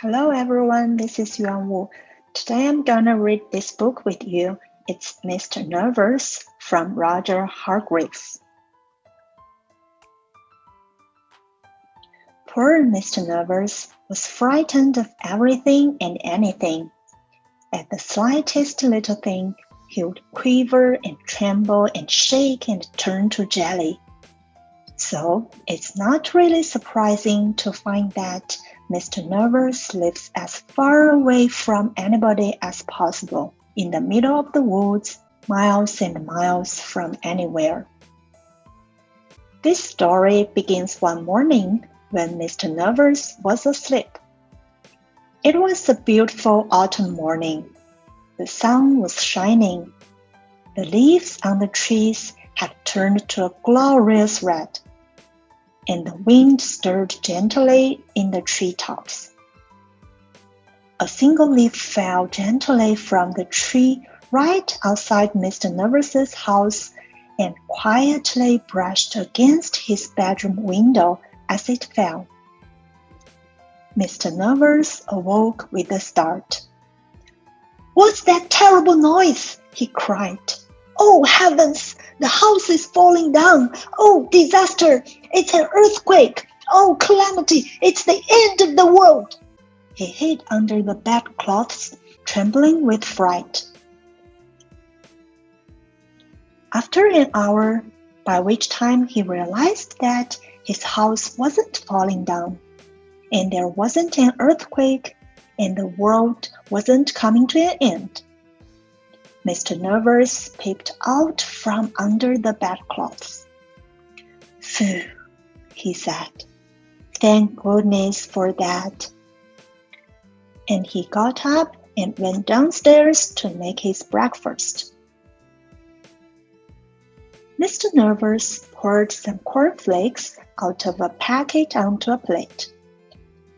Hello everyone, this is Yuanwu. Today I'm gonna read this book with you. It's Mr. Nervous from Roger Hargreaves. Poor Mr. Nervous was frightened of everything and anything. At the slightest little thing, he would quiver and tremble and shake and turn to jelly. So it's not really surprising to find that Mr. Nervous lives as far away from anybody as possible, in the middle of the woods, miles and miles from anywhere. This story begins one morning when Mr. Nervous was asleep. It was a beautiful autumn morning. The sun was shining. The leaves on the trees had turned to a glorious red, and the wind stirred gently in the treetops. A single leaf fell gently from the tree right outside Mr. Nervous's house and quietly brushed against his bedroom window as it fell. Mr. Nervous awoke with a start. "What's that terrible noise?" he cried. "Oh, heavens! The house is falling down! Oh, disaster! It's an earthquake! Oh, calamity! It's the end of the world!" He hid under the bedclothes, trembling with fright. After an hour, by which time he realized that his house wasn't falling down, and there wasn't an earthquake, and the world wasn't coming to an end, Mr. Nervous peeped out from under the bedclothes. "Phew," he said. "Thank goodness for that." And he got up and went downstairs to make his breakfast. Mr. Nervous poured some cornflakes out of a packet onto a plate.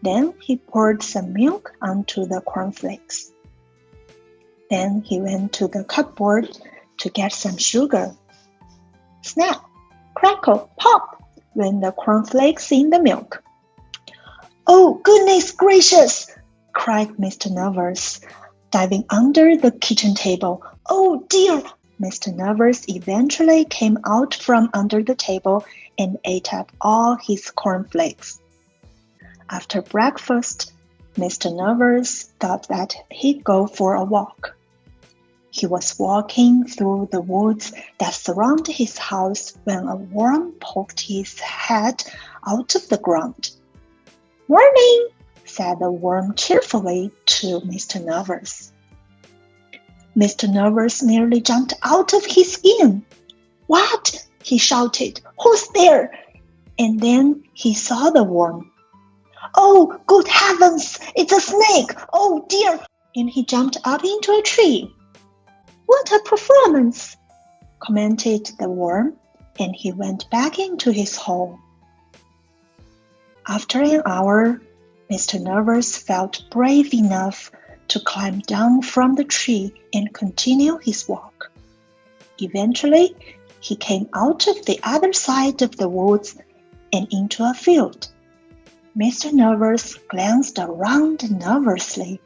Then he poured some milk onto the cornflakes. Then he went to the cupboard to get some sugar. Snap, crackle, pop went the cornflakes in the milk. "Oh, goodness gracious!" cried Mr. Nervous, diving under the kitchen table. "Oh, dear!" Mr. Nervous eventually came out from under the table and ate up all his cornflakes. After breakfast, Mr. Nervous thought that he'd go for a walk. He was walking through the woods that surround his house when a worm poked his head out of the ground. "Morning," said the worm cheerfully to Mr. Nervous. Mr. Nervous nearly jumped out of his skin. "What?" he shouted. "Who's there?" And then he saw the worm. "Oh, good heavens! It's a snake! Oh, dear!" And he jumped up into a tree. "What a performance!" commented the worm, and he went back into his hole. After an hour, Mr. Nervous felt brave enough to climb down from the tree and continue his walk. Eventually, he came out of the other side of the woods and into a field. Mr. Nervous glanced around nervously.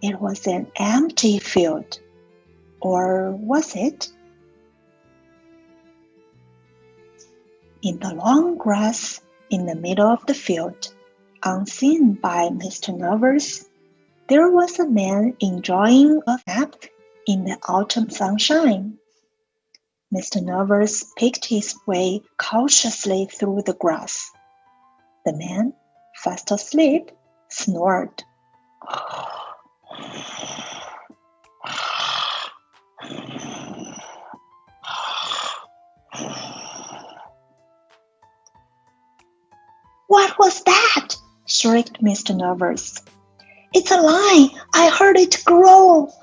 It was an empty field. Or was it? In the long grass in the middle of the field, unseen by Mr. Nervous, there was a man enjoying a nap in the autumn sunshine. Mr. Nervous picked his way cautiously through the grass. The man, fast asleep, snored. "What was that?" shrieked Mr. Nervous. "It's a lion! I heard it growl!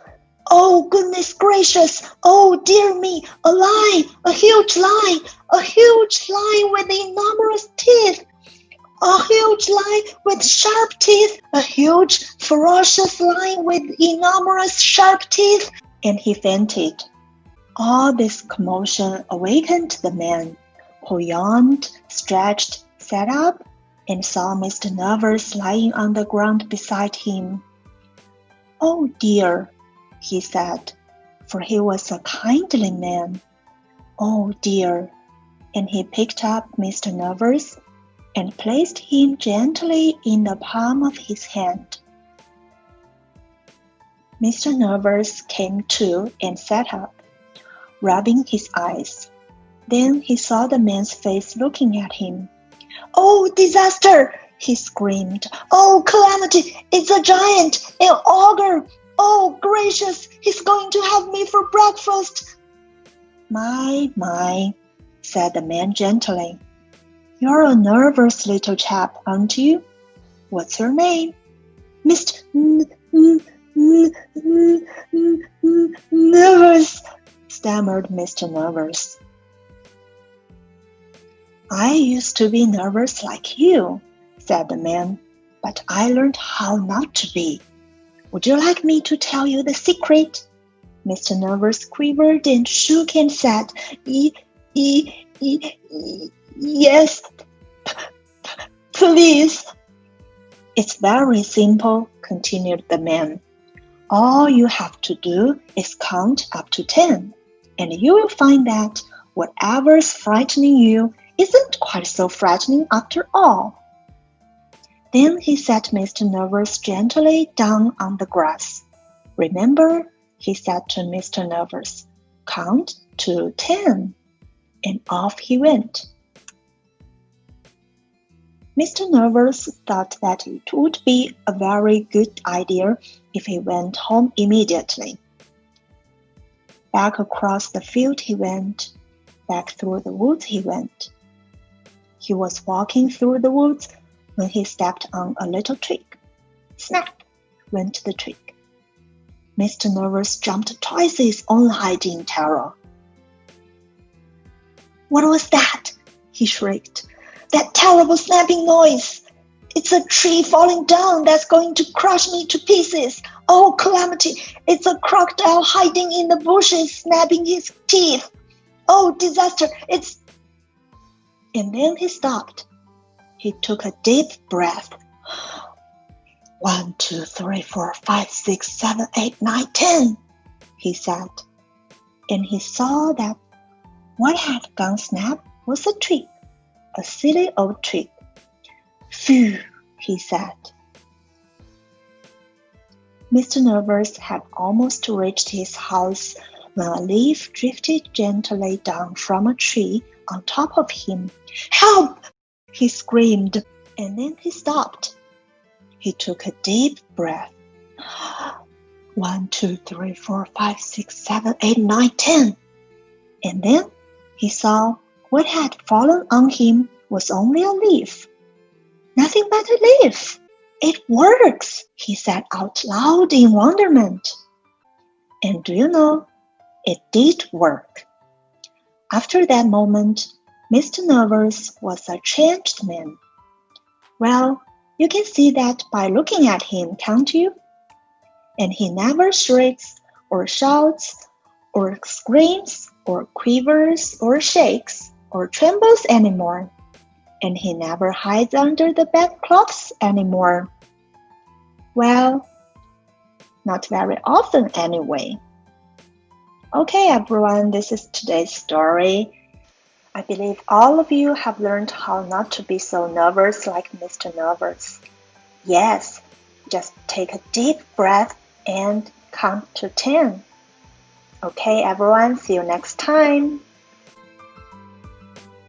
Oh, goodness gracious! Oh, dear me! A lion! A huge lion! A huge lion with enormous teeth! A huge lion with sharp teeth! A huge, ferocious lion with enormous sharp teeth!" And he fainted. All this commotion awakened the man, who yawned, stretched, sat up, and saw Mr. Nervous lying on the ground beside him. "Oh dear," he said, for he was a kindly man. "Oh dear," and he picked up Mr. Nervous and placed him gently in the palm of his hand. Mr. Nervous came to and sat up, rubbing his eyes. Then he saw the man's face looking at him. "Oh, disaster!" he screamed. "Oh, calamity! It's a giant! An ogre! Oh, gracious! He's going to have me for breakfast!" My, said the man gently. "You're a nervous little chap, aren't you? What's your name?" "Mr. Nervous," stammered Mr. Nervous. "I used to be nervous like you," said the man, "but I learned how not to be. Would you like me to tell you the secret?" Mr. Nervous quivered and shook and said, "Yes, please." "It's very simple," continued the man. "All you have to do is count up to 10, and you will find that whatever's frightening you isn't quite so frightening after all." Then he set Mr. Nervous gently down on the grass. "Remember," he said to Mr. Nervous, "count to 10." And off he went. Mr. Nervous thought that it would be a very good idea if he went home immediately. Back across the field he went, back through the woods he went. He was walking through the woods when he stepped on a little twig. Snap! Went the twig. Mr. Nervous jumped twice his own height in terror. "What was that?" he shrieked. "That terrible snapping noise! It's a tree falling down that's going to crush me to pieces! Oh, calamity! It's a crocodile hiding in the bushes, snapping his teeth! Oh, disaster! It's—" And then he stopped. He took a deep breath. 1, 2, 3, 4, 5, 6, 7, 8, 9, 10, he said. And he saw that what had gone snap was a twig, a silly old twig. "Phew," he said. Mr. Nervous had almost reached his house when a leaf drifted gently down from a tree on top of him. "Help!" he screamed, and then he stopped. He took a deep breath. 1, 2, 3, 4, 5, 6, 7, 8, 9, 10. And then he saw what had fallen on him was only a leaf. Nothing but a leaf. "It works," he said out loud in wonderment. And do you know, it did work. After that moment, Mr. Nervous was a changed man. Well, you can see that by looking at him, can't you? And he never shrieks or shouts or screams or quivers or shakes or trembles anymore. And he never hides under the bedclothes anymore. Well, not very often anyway. Okay, everyone, this is today's story. I believe all of you have learned how not to be so nervous like Mr. Nervous. Yes, just take a deep breath and count to 10. Okay, everyone, see you next time.